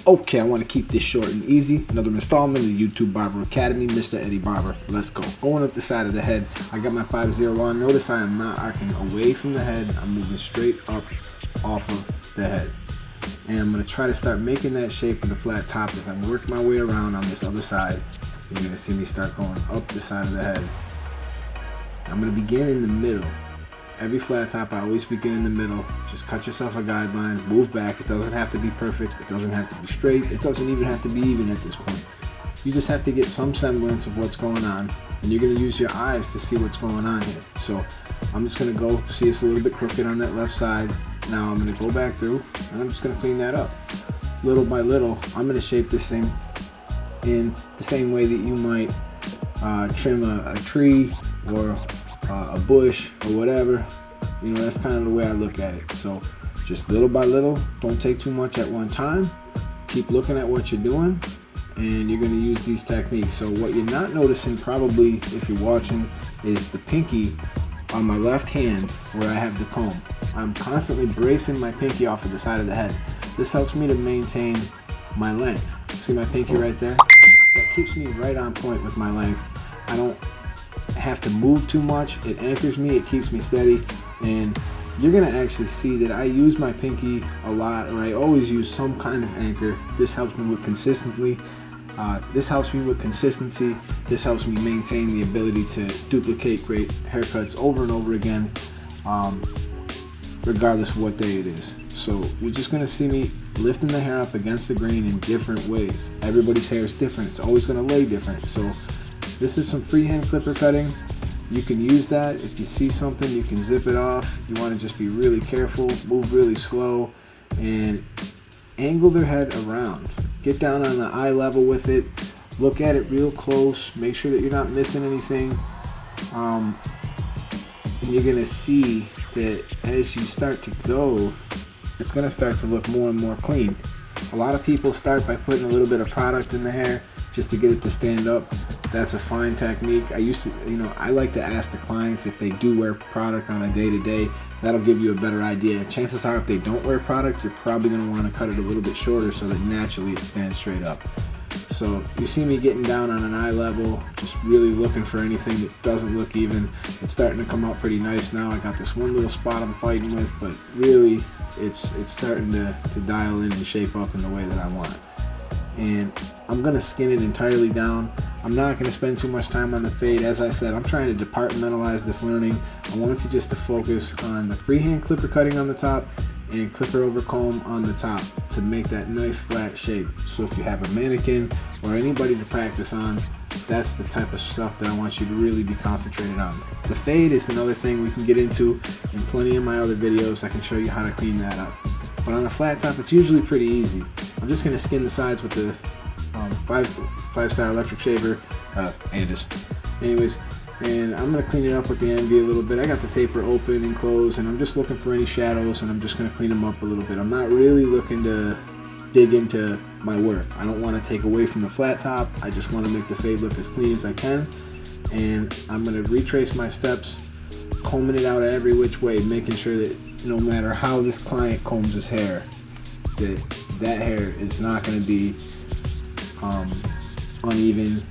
Okay, I want to keep this short and easy. Another installment of the YouTube Barber Academy, Mr. Eddie Barber. Let's go. Going up the side of the head, I got my 5-0 on. Notice I am not arcing away from the head. I'm moving straight up off of the head. And I'm going to try to start making that shape with the flat top as I work my way around on this other side. You're going to see me start going up the side of the head. I'm going to begin in the middle. Every flat top, I always begin in the middle. Just cut yourself a guideline, move back. It doesn't have to be perfect. It doesn't have to be straight. It doesn't even have to be even at this point. You just have to get some semblance of what's going on, and you're going to use your eyes to see what's going on here. So I'm just going to go, see it's a little bit crooked on that left side. Now I'm going to go back through, and I'm just going to clean that up. Little by little, I'm going to shape this thing in the same way that you might trim a tree or a bush or whatever. You know, that's kind of the way I look at it. So just little by little, don't take too much at one time. Keep looking at what you're doing, and you're going to use these techniques. So what you're not noticing probably if you're watching is the pinky on my left hand where I have the comb. I'm constantly bracing my pinky off of the side of the head. This helps me to maintain my length. See my pinky right there? That keeps me right on point with my length. I don't have to move too much. It anchors me, it keeps me steady, and you're gonna actually see that I use my pinky a lot, or I always use some kind of anchor. This helps me with consistency. This helps me maintain the ability to duplicate great haircuts over and over again, regardless of what day it is. So you're just gonna see me lifting the hair up against the grain in different ways. Everybody's hair is different. It's always gonna lay different. So this is some freehand clipper cutting. You can use that. If you see something, you can zip it off. You want to just be really careful, move really slow, and angle their head around. Get down on the eye level with it. Look at it real close. Make sure that you're not missing anything. And you're going to see that as you start to go, it's going to start to look more and more clean. A lot of people start by putting a little bit of product in the hair just to get it to stand up. That's a fine technique. I like to ask the clients if they do wear product on a day-to-day. That'll give you a better idea. Chances are if they don't wear product, you're probably going to want to cut it a little bit shorter so that naturally it stands straight up. So you see me getting down on an eye level, just really looking for anything that doesn't look even. It's starting to come out pretty nice now. I got this one little spot I'm fighting with, but really it's starting to dial in and shape up in the way that I want. And I'm going to skin it entirely down. I'm not going to spend too much time on the fade. As I said, I'm trying to departmentalize this learning. I want you just to focus on the freehand clipper cutting on the top and clipper over comb on the top to make that nice flat shape. So if you have a mannequin or anybody to practice on, that's the type of stuff that I want you to really be concentrated on. The fade is another thing we can get into in plenty of my other videos. I can show you how to clean that up. But on a flat top, it's usually pretty easy. I'm just going to skin the sides with the 5-star electric shaver. Anyways, and I'm going to clean it up with the envy a little bit. I got the taper open and closed, and I'm just looking for any shadows, and I'm just going to clean them up a little bit. I'm not really looking to dig into my work. I don't want to take away from the flat top. I just want to make the fade look as clean as I can. And I'm going to retrace my steps, combing it out every which way, making sure that no matter how this client combs his hair, that hair is not going to be uneven,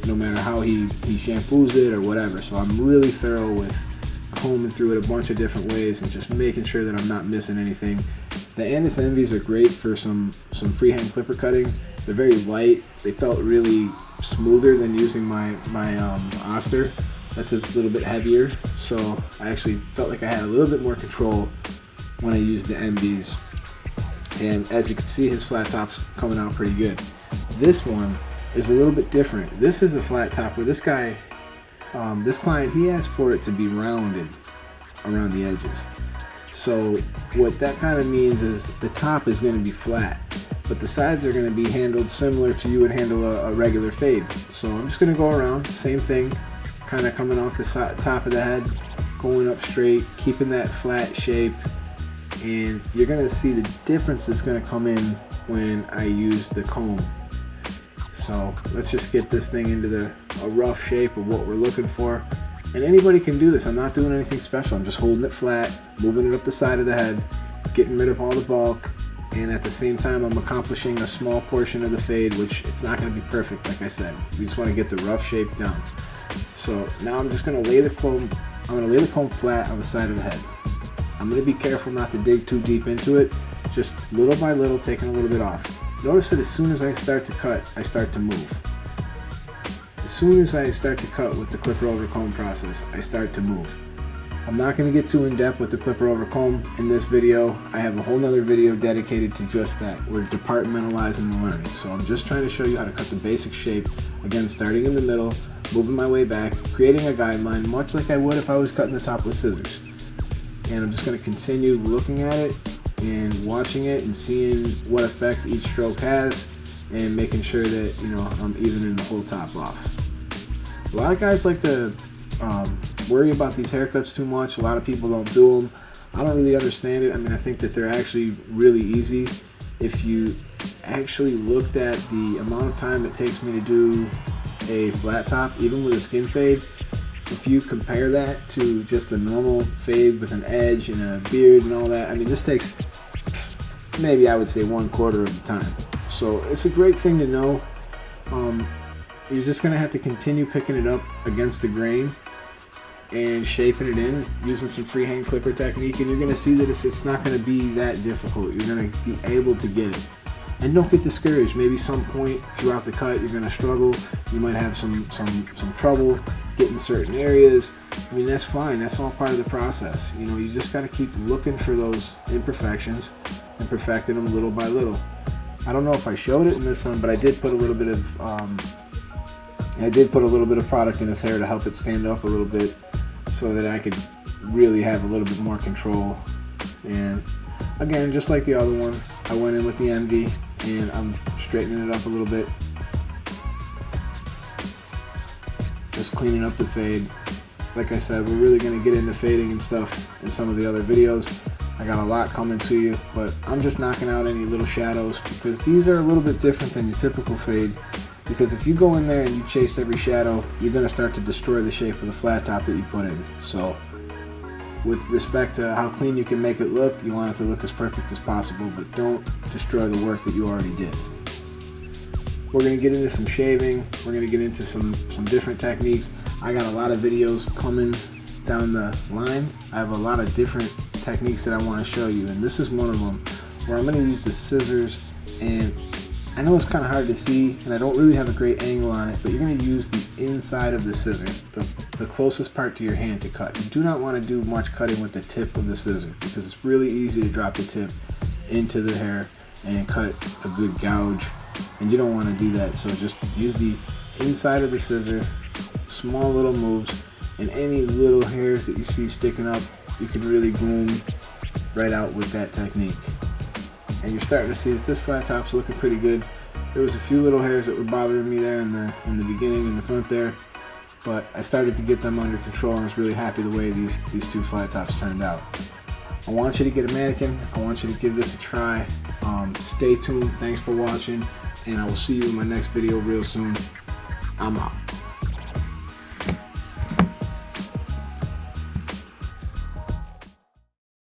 no matter how he shampoos it or whatever. So I'm really thorough with combing through it a bunch of different ways and just making sure that I'm not missing anything. The Andis Envies are great for some freehand clipper cutting. They're very light. They felt really smoother than using my Oster. That's a little bit heavier, so I actually felt like I had a little bit more control when I used the Envies. And as you can see, his flat top's coming out pretty good. This one is a little bit different. This is a flat top where this guy, this client, he asked for it to be rounded around the edges. So what that kind of means is the top is going to be flat, but the sides are going to be handled similar to you would handle a regular fade. So I'm just going to go around, same thing, kind of coming off the top of the head, going up straight, keeping that flat shape. And you're going to see the difference is going to come in when I use the comb. So let's just get this thing into a rough shape of what we're looking for. And anybody can do this. I'm not doing anything special. I'm just holding it flat, moving it up the side of the head, getting rid of all the bulk, and at the same time I'm accomplishing a small portion of the fade, which it's not going to be perfect, like I said. We just want to get the rough shape down. So now I'm just going to lay the comb. I'm going to lay the comb flat on the side of the head. I'm going to be careful not to dig too deep into it, just little by little, taking a little bit off. Notice that as soon as I start to cut, I start to move. As soon as I start to cut with the clipper over comb process, I start to move. I'm not going to get too in depth with the clipper over comb in this video. I have a whole nother video dedicated to just that. We're departmentalizing the learning. So I'm just trying to show you how to cut the basic shape. Again, starting in the middle, moving my way back, creating a guideline, much like I would if I was cutting the top with scissors. And I'm just going to continue looking at it and watching it and seeing what effect each stroke has, and making sure that, you know, I'm evening the whole top off. A lot of guys like to worry about these haircuts too much. A lot of people don't do them. I don't really understand it. I mean, I think that they're actually really easy. If you actually looked at the amount of time it takes me to do a flat top, even with a skin fade, if you compare that to just a normal fade with an edge and a beard and all that, I mean, this takes maybe, I would say, 1/4 of the time. So it's a great thing to know. You're just going to have to continue picking it up against the grain and shaping it in using some freehand clipper technique, and you're going to see that it's not going to be that difficult. You're going to be able to get it. And don't get discouraged. Maybe some point throughout the cut you're going to struggle. You might have some trouble getting certain areas. I mean, that's fine. That's all part of the process. You know, you just got to keep looking for those imperfections and perfecting them little by little. I don't know if I showed it in this one, but I did put a little bit of product in his hair to help it stand up a little bit, so that I could really have a little bit more control. And again, just like the other one, I went in with the envy and I'm straightening it up a little bit, just cleaning up the fade. Like I said, we're really going to get into fading and stuff in some of the other videos. I got a lot coming to you, but I'm just knocking out any little shadows because these are a little bit different than your typical fade. Because if you go in there and you chase every shadow, you're going to start to destroy the shape of the flat top that you put in. So with respect to how clean you can make it look, you want it to look as perfect as possible, but don't destroy the work that you already did. We're going to get into some shaving. We're going to get into some different techniques. I got a lot of videos coming down the line. I have a lot of different techniques that I want to show you, and this is one of them where I'm going to use the scissors. And I know it's kind of hard to see, and I don't really have a great angle on it, but you're going to use the inside of the scissor, the closest part to your hand to cut. You do not want to do much cutting with the tip of the scissor because it's really easy to drop the tip into the hair and cut a good gouge, and you don't want to do that. So just use the inside of the scissor, small little moves, and any little hairs that you see sticking up, you can really bloom right out with that technique. And you're starting to see that this flat top's looking pretty good. There was a few little hairs that were bothering me there in the beginning, in the front there, but I started to get them under control, and I was really happy the way these two flat tops turned out. I want you to get a mannequin. I want you to give this a try. Stay tuned. Thanks for watching, and I will see you in my next video real soon. I'm out.